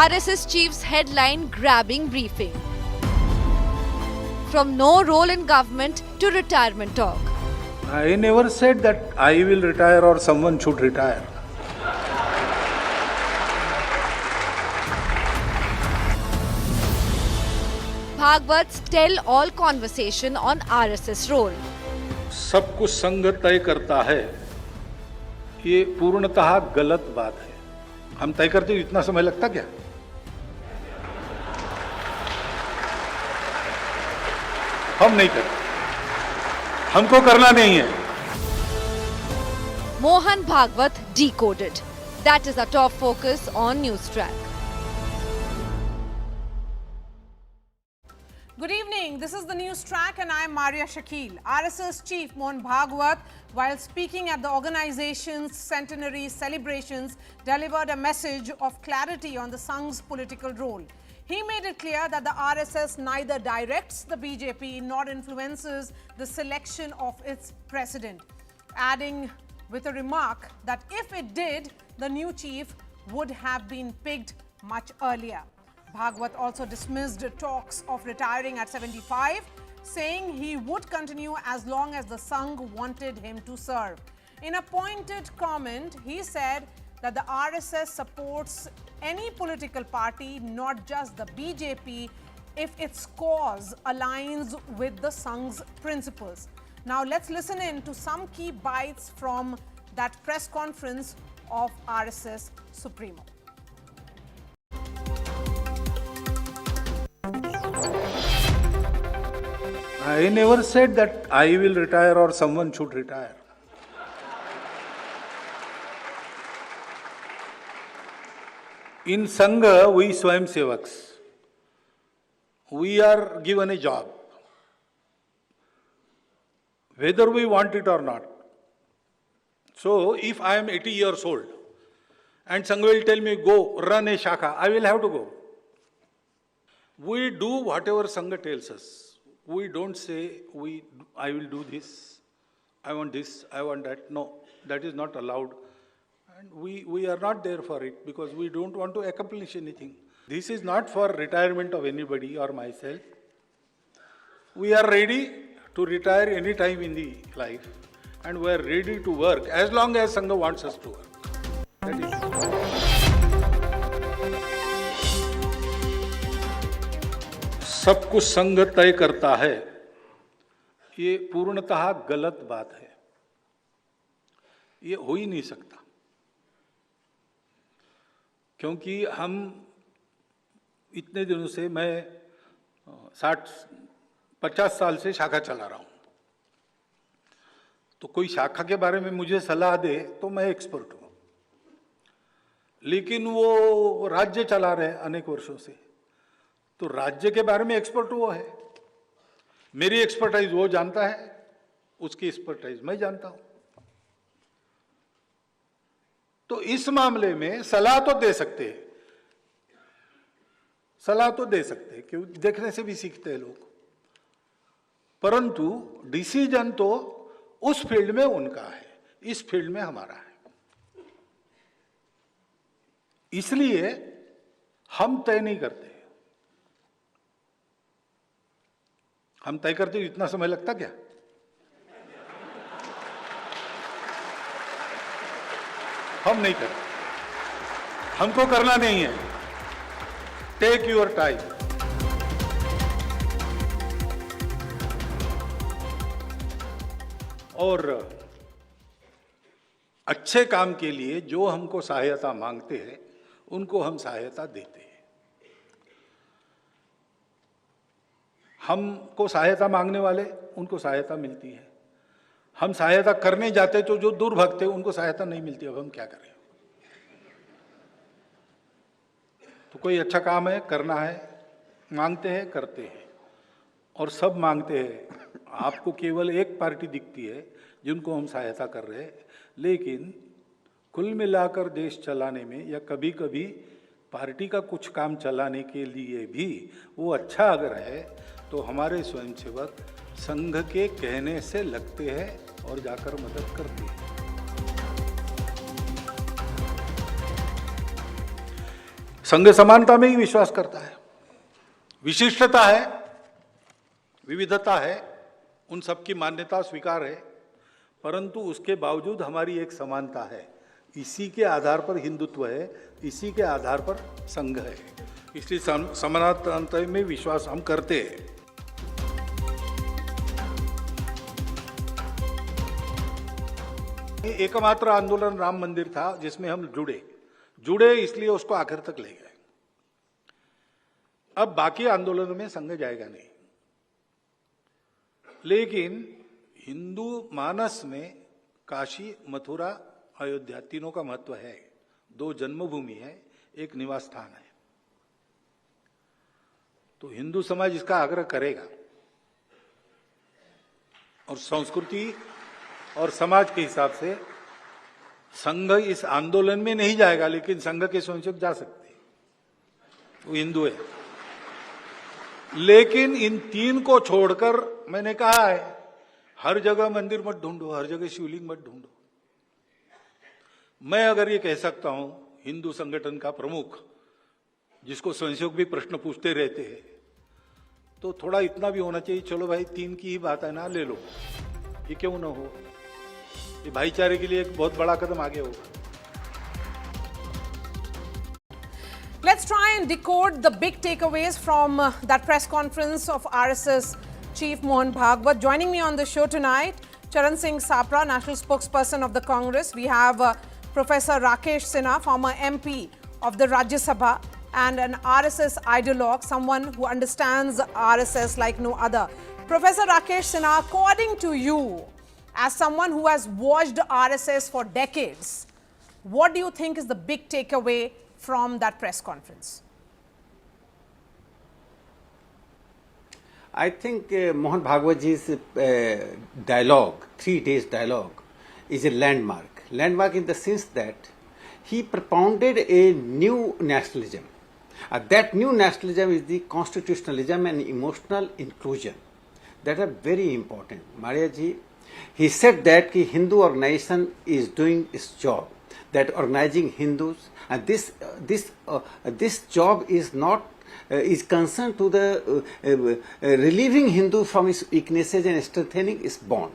RSS chief's headline-grabbing briefing. From no role in government to retirement talk. I never said that I will retire or someone should retire. Bhagwat's tell-all conversation on RSS role. सब कुछ संघ तय करता है, ये पूर्णतः गलत बात है। हम तय करते इतना समय लगता क्या? हम नहीं करते, हमको करना नहीं है। Mohan Bhagwat decoded. That is our top focus on NewsTrack. Good evening, this is the NewsTrack and I am Marya Shakil. RSS Chief Mohan Bhagwat, while speaking at the organization's centenary celebrations, delivered a message of clarity on the Sangh's political role. He made it clear that the RSS neither directs the BJP nor influences the selection of its president, adding with a remark that if it did, the new chief would have been picked much earlier. Bhagwat also dismissed talks of retiring at 75, saying he would continue as long as the Sangh wanted him to serve. In a pointed comment, he said that the RSS supports any political party, not just the BJP, if its cause aligns with the Sangh's principles. Now let's listen in to some key bites from that press conference of RSS Supremo. I never said that I will retire or someone should retire. In Sangha, we Swayam Sevaks, we are given a job, whether we want it or not. So, if I am 80 years old and Sangha will tell me, go run a shakha, I will have to go. We do whatever Sangha tells us. We don't say, I will do this, I want that. No, that is not allowed. And we are not there for it because we don't want to accomplish anything. This is not for retirement of anybody or myself. We are ready to retire any time in the life and we are ready to work as long as Sangha wants us to work. That is. सब कुछ संघ तय करता है, ये पूर्णतः गलत बात है। ये हो ही नहीं सकता, क्योंकि हम इतने दिनों से, मैं 50 साल से शाखा चला रहा हूं, तो कोई शाखा के बारे में मुझे सलाह दे तो मैं एक्सपर्ट हूं, लेकिन वो राज्य चला रहे अनेक वर्षों से, तो राज्य के बारे में एक्सपर्ट वो है। मेरी एक्सपर्टाइज वो जानता है, उसकी एक्सपर्टाइज मैं जानता हूं। तो इस मामले में सलाह तो दे सकते हैं, क्यों देखने से भी सीखते हैं लोग, परंतु डिसीजन तो उस फील्ड में उनका है, इस फील्ड में हमारा है। इसलिए हम तय नहीं करते। हम तय करते इतना समय लगता क्या? हम नहीं करते, हमको करना नहीं है। Take your time. और अच्छे काम के लिए जो हमको सहायता मांगते हैं उनको हम सहायता देते हैं। हमको सहायता मांगने वाले उनको सहायता मिलती है, हम सहायता करने जाते तो जो दूर भागते उनको सहायता नहीं मिलती। अब हम क्या करें? तो कोई अच्छा काम है, करना है, मांगते हैं, करते हैं, और सब मांगते हैं। आपको केवल एक पार्टी दिखती है जिनको हम सहायता कर रहे हैं, लेकिन कुल मिलाकर देश चलाने में या कभी कभी पार्टी का कुछ काम चलाने के लिए भी वो अच्छा अगर है तो हमारे स्वयंसेवक संघ के कहने से लगते हैं और जाकर मदद करते हैं। संघ समानता में ही विश्वास करता है, विशिष्टता है, विविधता है, उन सबकी मान्यता स्वीकार है, परंतु उसके बावजूद हमारी एक समानता है। इसी के आधार पर हिंदुत्व है, इसी के आधार पर संघ है, इसलिए समानता में विश्वास हम करते हैं। एकमात्र आंदोलन राम मंदिर था जिसमें हम जुड़े इसलिए उसको आखिर तक ले गए। अब बाकी आंदोलनों में संघ जाएगा नहीं, लेकिन हिंदू मानस में काशी, मथुरा, अयोध्या तीनों का महत्व है। 2 जन्मभूमि है, एक निवास स्थान है, तो हिंदू समाज इसका आग्रह करेगा और संस्कृति और समाज के हिसाब से संघ इस आंदोलन में नहीं जाएगा, लेकिन संघ के स्वयंसेवक जा सकते हैं, वो हिंदू है। लेकिन इन 3 को छोड़कर मैंने कहा है, हर जगह मंदिर मत ढूंढो, हर जगह शिवलिंग मत ढूंढो। मैं अगर ये कह सकता हूं, हिंदू संगठन का प्रमुख, जिसको स्वयंसेवक भी प्रश्न पूछते रहते हैं, तो थोड़ा इतना भी होना चाहिए, चलो भाई 3 की ही बात है ना, ले लो, ये क्यों ना हो। ये भाईचारे के लिए एक बहुत बड़ा कदम आगे होगा। Let's try and decode the big takeaways from that press conference of RSS Chief Mohan Bhagwat. Joining me on the show tonight, Charan Singh Sapra, National Spokesperson of the Congress. We have Professor Rakesh Sinha, former MP of the Rajya Sabha and an RSS ideologue, someone who understands RSS like no other. Professor Rakesh Sinha, according to you, as someone who has watched RSS for decades, what do you think is the big takeaway from that press conference? I think Mohan Bhagwatji's dialogue, 3 days dialogue, is a landmark. Landmark in the sense that he propounded a new nationalism. That new nationalism is the constitutionalism and emotional inclusion. That are very important. Marya ji, he said that the Hindu organization is doing its job, that organizing Hindus, and this job is not is concerned to the relieving Hindu from his weaknesses and strengthening his bond.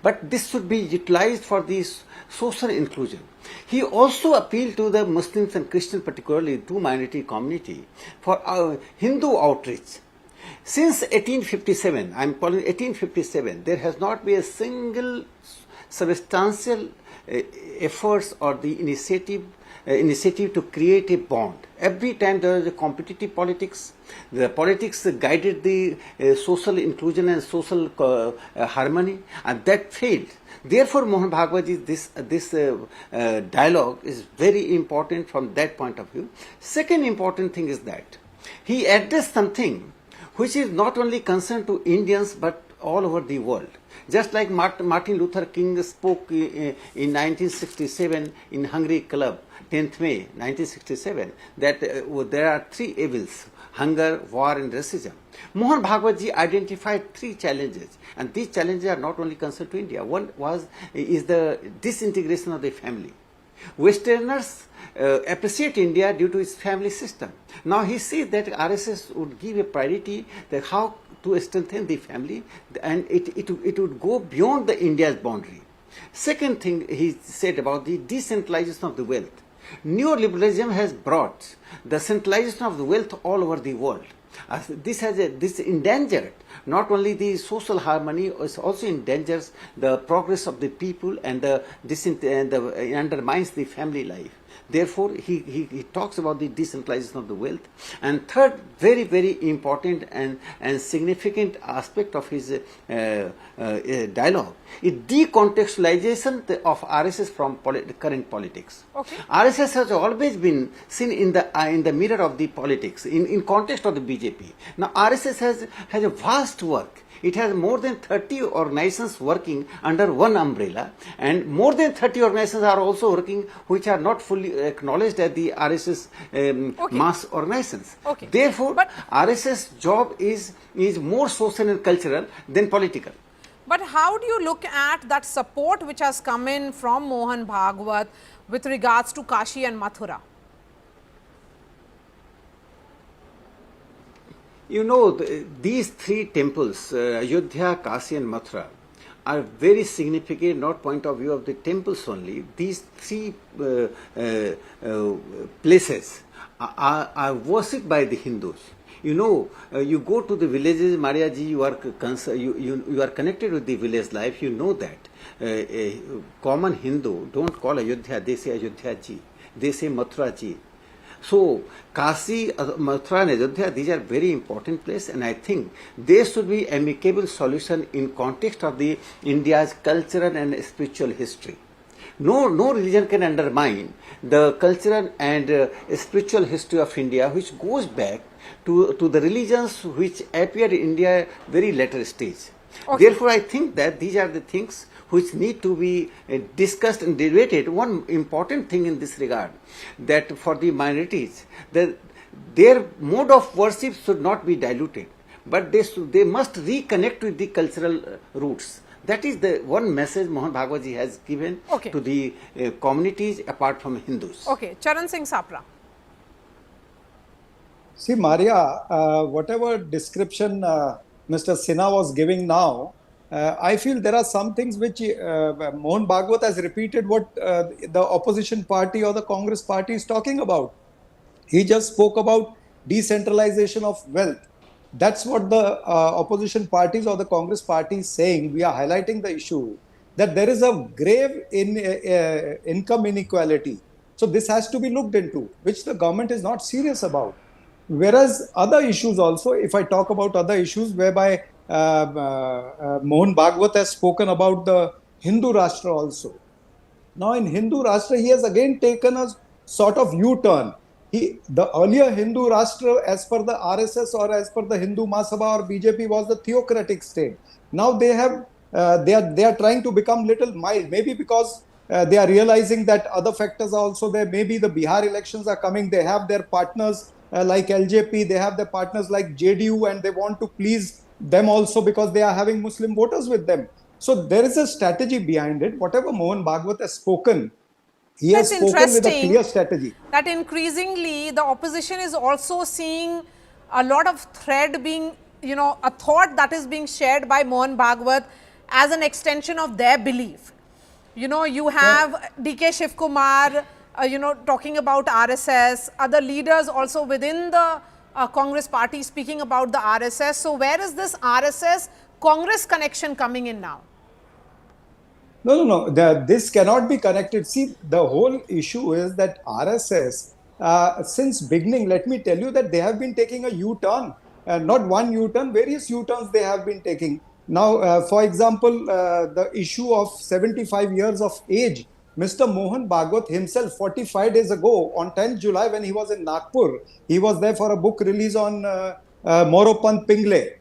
But this should be utilized for this social inclusion. He also appealed to the Muslims and Christians, particularly to minority community, for Hindu outreach. Since 1857, I am calling 1857, there has not been a single substantial efforts or the initiative to create a bond. Every time there was a competitive politics, the politics guided the social inclusion and social harmony, and that failed. Therefore, Mohan Bhagwat, this dialogue is very important from that point of view. Second important thing is that he addressed something which is not only concerned to Indians but all over the world. Just like Martin Luther King spoke in 1967 in Hungary Club, 10th May 1967, that there are 3 evils: hunger, war and racism. Mohan Bhagwat ji identified 3 challenges, and these challenges are not only concerned to India. One is the disintegration of the family. Westerners appreciate India due to its family system. Now he says that RSS would give a priority that how to strengthen the family, and it would go beyond the India's boundary. Second thing he said about the decentralization of the wealth. Neoliberalism has brought the centralization of the wealth all over the world. This endangered not only the social harmony, it also endangers the progress of the people and undermines the family life. Therefore, he talks about the decentralization of the wealth. And third, very, very important and significant aspect of his dialogue is decontextualization of RSS from current politics. Okay. RSS has always been seen in the mirror of the politics, in context of the BJP. Now, RSS has a vast work. It has more than 30 organizations working under one umbrella, and more than 30 organizations are also working which are not fully acknowledged as the RSS mass organizations. Okay. Therefore, RSS job is more social and cultural than political. But how do you look at that support which has come in from Mohan Bhagwat with regards to Kashi and Mathura? You know, these three temples, Ayodhya, Kashi and Mathura, are very significant, not point of view of the temples only. These three places are worshipped by the Hindus. You know, you go to the villages, Marya ji, you are connected with the village life. You know that a common Hindu don't call Ayodhya, they say Ayodhya ji, they say Mathura ji. So, Kashi, Mathura and Ayodhya, these are very important places, and I think there should be amicable solution in context of the India's cultural and spiritual history. No religion can undermine the cultural and spiritual history of India, which goes back to the religions which appeared in India very later stage. Okay. Therefore, I think that these are the things which need to be discussed and debated. One important thing in this regard, that for the minorities, their mode of worship should not be diluted, but they must reconnect with the cultural roots. That is the one message Mohan Bhagwat ji has given to the communities apart from Hindus. Okay, Charan Singh Sapra. See, Marya, whatever description Mr. Sinha was giving now, I feel there are some things which Mohan Bhagwat has repeated what the opposition party or the Congress party is talking about. He just spoke about decentralization of wealth. That's what the opposition parties or the Congress party is saying. We are highlighting the issue that there is a grave income inequality. So this has to be looked into, which the government is not serious about. Whereas other issues also, if I talk about other issues whereby Mohan Bhagwat has spoken about the Hindu Rashtra also. Now in Hindu Rashtra, he has again taken a sort of U-turn. The earlier Hindu Rashtra, as per the RSS or as per the Hindu Mahasabha or BJP, was the theocratic state. Now they are trying to become little mild, maybe because they are realizing that other factors are also there. Maybe the Bihar elections are coming. They have their partners like LJP, they have their partners like JDU, and they want to please them also because they are having Muslim voters with them. So there is a strategy behind it. Whatever Mohan Bhagwat has spoken, he has spoken with a clear strategy. That increasingly the opposition is also seeing a lot of thread being, a thought that is being shared by Mohan Bhagwat as an extension of their belief. You have DK Shiv Kumar, talking about RSS, other leaders also within the Congress party speaking about the RSS. So where is this RSS Congress connection coming in now? No. This cannot be connected. See, the whole issue is that RSS, since beginning, let me tell you that they have been taking a U-turn. Not one U-turn, various U-turns they have been taking. Now, for example, the issue of 75 years of age, Mr. Mohan Bhagwat himself, 45 days ago, on 10th July, when he was in Nagpur, he was there for a book release on Moropant Pingle.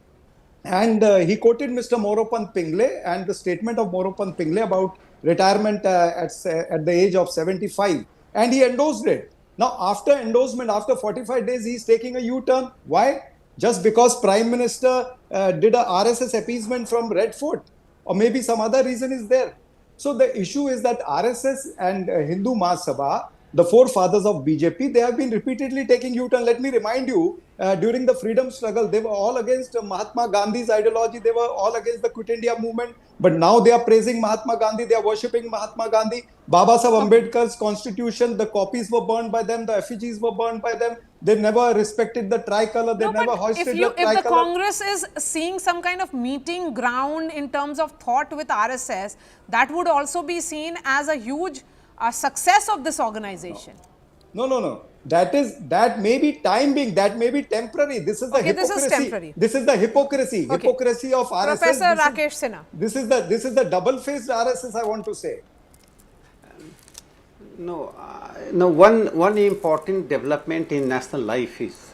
And he quoted Mr. Moropant Pingle and the statement of Moropant Pingle about retirement at the age of 75. And he endorsed it. Now, after endorsement, after 45 days, he is taking a U-turn. Why? Just because Prime Minister did a RSS appeasement from Red Fort. Or maybe some other reason is there. So the issue is that RSS and Hindu Mahasabha, the forefathers of BJP, they have been repeatedly taking U-turn. Let me remind you, during the freedom struggle, they were all against Mahatma Gandhi's ideology. They were all against the Quit India movement. But now they are praising Mahatma Gandhi. They are worshipping Mahatma Gandhi. Baba Saheb Ambedkar's constitution, the copies were burned by them. The effigies were burned by them. They never respected the tricolor. They never hoisted the tricolor. If the Congress is seeing some kind of meeting ground in terms of thought with RSS, that would also be seen as a huge success of this organization. No. That may be time being, that may be temporary. This is the hypocrisy. This is temporary. This is the hypocrisy. Okay. Hypocrisy of RSS. Professor Rakesh Sinha. This is the double-faced RSS, I want to say. One important development in national life is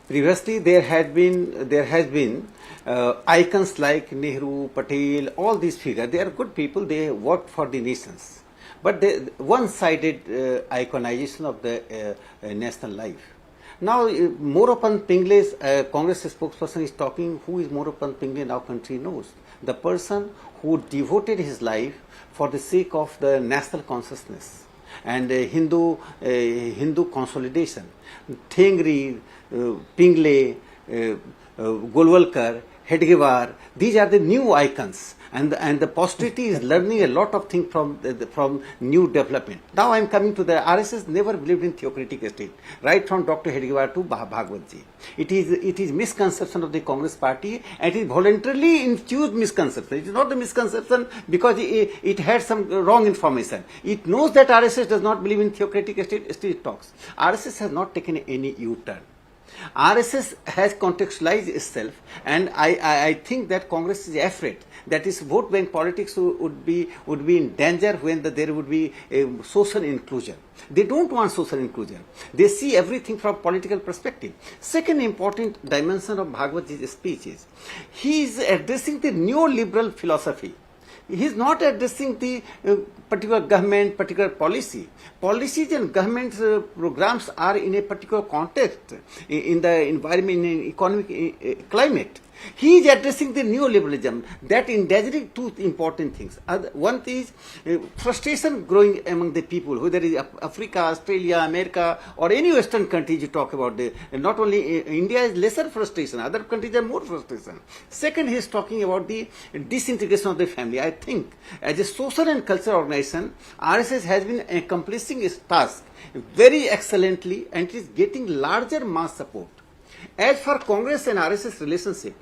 previously there has been icons like Nehru, Patel, all these figures. They are good people. They worked for the nations. But the one-sided iconization of the national life. Now, Moropant Pingle's Congress spokesperson is talking. Who is Moropant Pingle? Now country knows. The person who devoted his life for the sake of the national consciousness and Hindu consolidation. Thengri, Pingle, Golwalkar, Hedgewar, these are the new icons. And the posterity is learning a lot of things from new development. Now I am coming to the RSS never believed in theocratic state, right from Dr. Hedgewar to Bhagwat ji. It is misconception of the Congress party, and it is voluntarily infused misconception. It is not a misconception because it had some wrong information. It knows that RSS does not believe in theocratic state, still it talks. RSS has not taken any U-turn. RSS has contextualized itself, and I think that Congress is afraid that is vote bank politics would be in danger when there would be a social inclusion. They don't want social inclusion. They see everything from political perspective. Second important dimension of Bhagwatji's speech is he is addressing the neoliberal philosophy. He is not addressing the particular government, particular policy. Policies and government programs are in a particular context, in the environment, in economic climate. He is addressing the neoliberalism that endangering two important things. One is frustration growing among the people, whether it is Africa, Australia, America, or any Western countries you talk about. Not only India is lesser frustration, other countries are more frustration. Second, he is talking about the disintegration of the family. I think as a social and cultural organization, RSS has been accomplishing its task very excellently, and it is getting larger mass support. As for Congress and RSS relationship,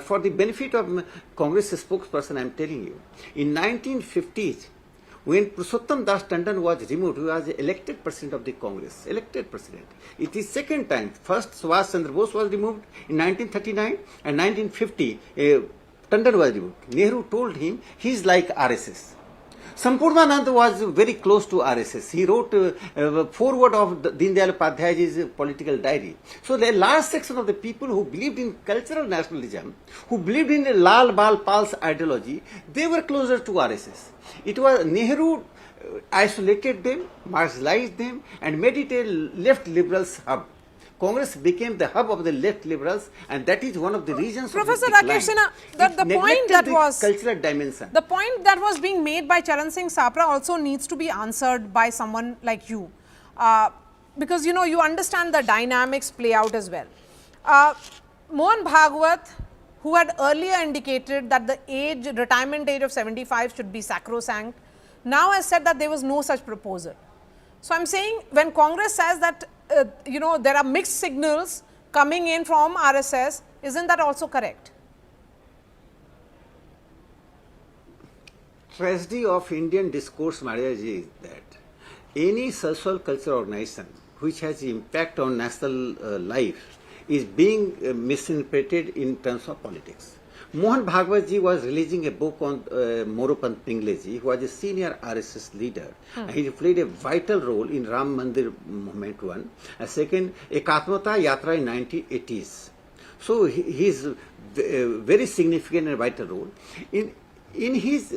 for the benefit of Congress spokesperson, I am telling you, in 1950s, when Purushottam Das Tandon was removed, he was elected president of the Congress, elected president. It is second time. First, Subhash Chandra Bose was removed in 1939, and 1950, Tandon was removed. Nehru told him he is like RSS. Sampurnanand was very close to RSS. He wrote foreword of Deen Dayal Upadhyay's political diary. So the large section of the people who believed in cultural nationalism, who believed in Lal Bal Pal's ideology, they were closer to RSS. It was Nehru isolated them, marginalized them, and made it a left liberals hub. Congress became the hub of the left liberals, and that is one of the reasons. Professor of the Rakesh Sinha, the point that was cultural dimension. The point that was being made by Charan Singh Sapra also needs to be answered by someone like you, because you understand the dynamics play out as well. Mohan Bhagwat, who had earlier indicated that the retirement age of 75 should be sacrosanct, now has said that there was no such proposal. So I'm saying when Congress says that there are mixed signals coming in from RSS, isn't that also correct? Tragedy of Indian discourse, Marya ji, is that any social cultural organization which has impact on national life is being misinterpreted in terms of politics. Mohan Bhagwat ji was releasing a book on Moropant Pingle ji, who was a senior RSS leader. He played a vital role in Ram Mandir movement one. Second, Ekatmata Yatra in 1980s. So he is very significant and vital role. In his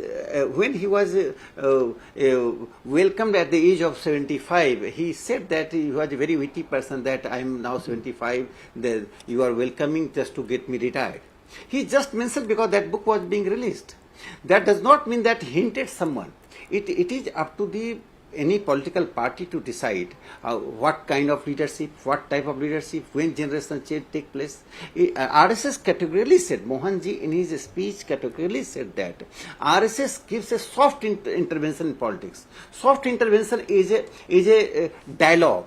when he was welcomed at the age of 75, he said that he was a very witty person, that I am now 75, that you are welcoming just to get me retired. He just mentioned because that book was being released. That does not mean that he hinted someone. It is up to any political party to decide what kind of leadership, what type of leadership, when generation change take place. RSS categorically said, Mohan ji in his speech categorically said that RSS gives a soft intervention in politics. Soft intervention is a dialogue,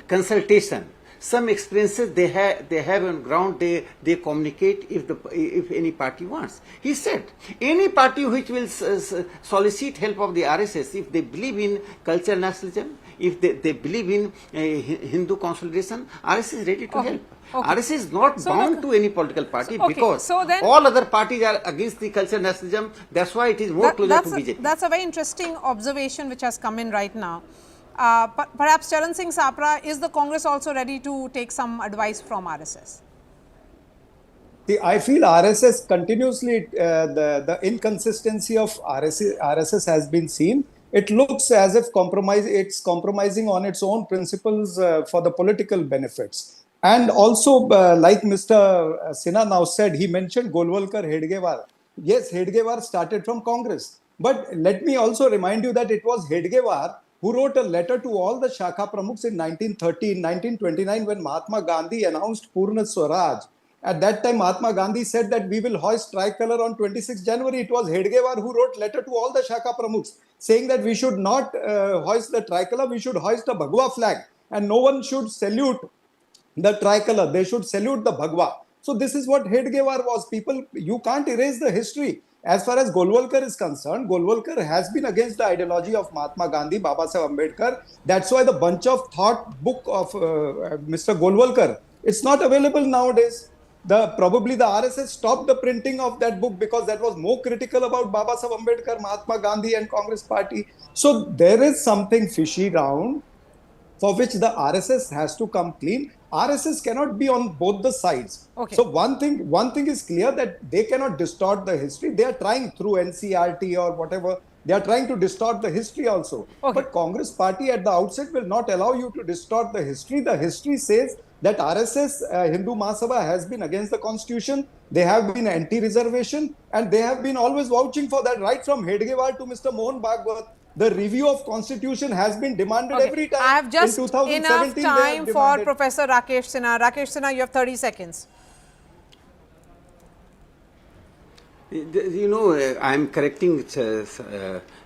consultation. Some experiences they have on ground, they communicate if any party wants. He said any party which will solicit help of the RSS, if they believe in cultural nationalism, if they believe in Hindu consolidation, RSS is ready to help. Okay. RSS is not bound to any political party because all other parties are against the cultural nationalism. That's why it is more closer to BJP. That's a very interesting observation which has come in right now. Perhaps Charan Singh Sapra, is the Congress also ready to take some advice from RSS? See, I feel RSS continuously, the inconsistency of RSS has been seen. It looks as if it's compromising on its own principles for the political benefits. And also, like Mr. Sinha now said, he mentioned Golwalkar, Hedgewar. Yes, Hedgewar started from Congress. But let me also remind you that it was Hedgewar who wrote a letter to all the Shakha Pramukhs in 1930, 1929, when Mahatma Gandhi announced Purna Swaraj. At that time, Mahatma Gandhi said that we will hoist tricolor on 26 January. It was Hedgewar who wrote letter to all the Shaka Pramukhs saying that we should not hoist the tricolor, we should hoist the Bhagwa flag. And no one should salute the tricolor, they should salute the Bhagwa. So this is what Hedgewar was. People, you can't erase the history. As far as Golwalkar is concerned, Golwalkar has been against the ideology of Mahatma Gandhi, Baba Saheb Ambedkar. That's why the bunch of thought book of Mr. Golwalkar, it's not available nowadays. Probably the RSS stopped the printing of that book because that was more critical about Baba Saheb Ambedkar, Mahatma Gandhi and Congress party. So there is something fishy round for which the RSS has to come clean. RSS cannot be on both the sides. Okay. So one thing is clear, that they cannot distort the history. They are trying through NCRT or whatever. They are trying to distort the history also. Okay. But Congress party at the outset will not allow you to distort the history. The history says that RSS, Hindu Mahasabha, has been against the constitution. They have been anti-reservation, and they have been always vouching for that, right from Hedgewar to Mr. Mohan Bhagwat. The review of constitution has been demanded every time. I have just in 2017, enough they have time for demanded. Professor Rakesh Sinha. Rakesh Sinha, you have 30 seconds. You know, I am correcting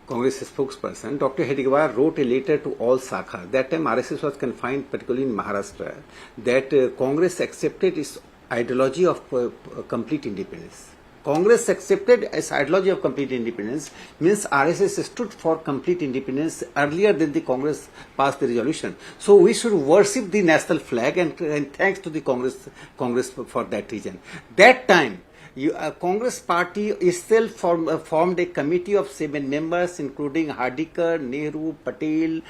Congress spokesperson. Dr. Hedgewar wrote a letter to all Sakha. That time RSS was confined, particularly in Maharashtra, that Congress accepted its ideology of complete independence. Congress accepted its ideology of complete independence means RSS stood for complete independence earlier than the Congress passed the resolution. So we should worship the national flag, and thanks to the Congress for that reason. That time, Congress party itself formed a committee of 7 members, including Hardikar, Nehru, Patel,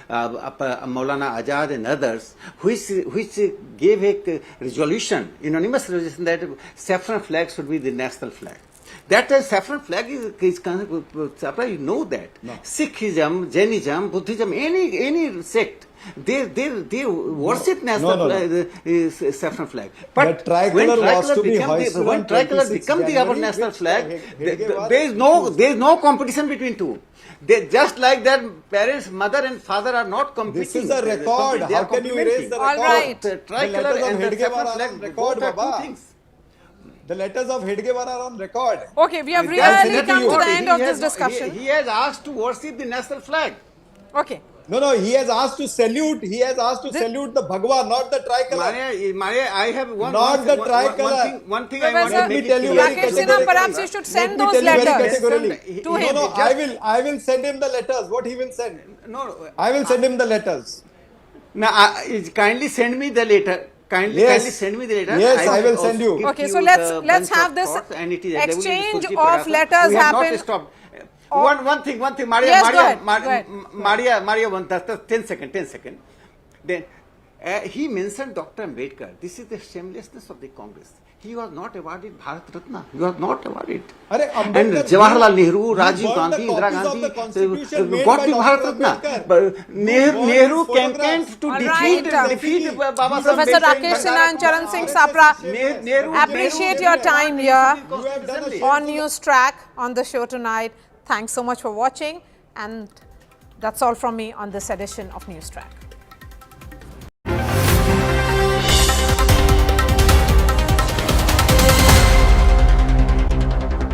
Maulana Azad and others, which gave a resolution, unanimous resolution, that saffron flag should be the national flag. That saffron flag is you know that. No. Sikhism, Jainism, Buddhism, any sect, they worship national saffron flag. But the tricolor was to be hoisted when tricolor becomes our national flag, there is no competition between two. They just like that, parents, mother and father are not competing. This is a record. How can you erase the record? All right. The tricolor and the saffron flag record, both are two things. The letters of Hedgewar are on record. Okay, we have It really doesn't come to matter. the end of this discussion. He has asked to worship the national flag. Okay. No, he has asked to salute. He has asked to salute the Bhagwa, not the tricolor. Maria, I have one thing I want Professor, to make tell it you clear. very Rakesh Sinha, perhaps you should send those letters to him. No, I will send him the letters. What he will send? No, I will send him the letters. now kindly send me the letter. Kindly send me the letter. Yes, I will send you. Okay, so let's have this exchange of letters happen. One thing, Marya, Yes, go ahead. Marya, 10 seconds. Then he mentioned Dr. Ambedkar. This is the shamelessness of the Congress. He was not awarded Bharat Ratna. He was not awarded. And Jawaharlal Nehru, Rajiv Gandhi, Indira Gandhi got the Bharat Ratna. But Nehru campaigned to defeat Baba Saheb Professor Ambedkar. Rakesh Sinha and Charan Singh Sapra, appreciate your time here on NewsTrack on the show tonight. Thanks so much for watching, and that's all from me on this edition of NewsTrack.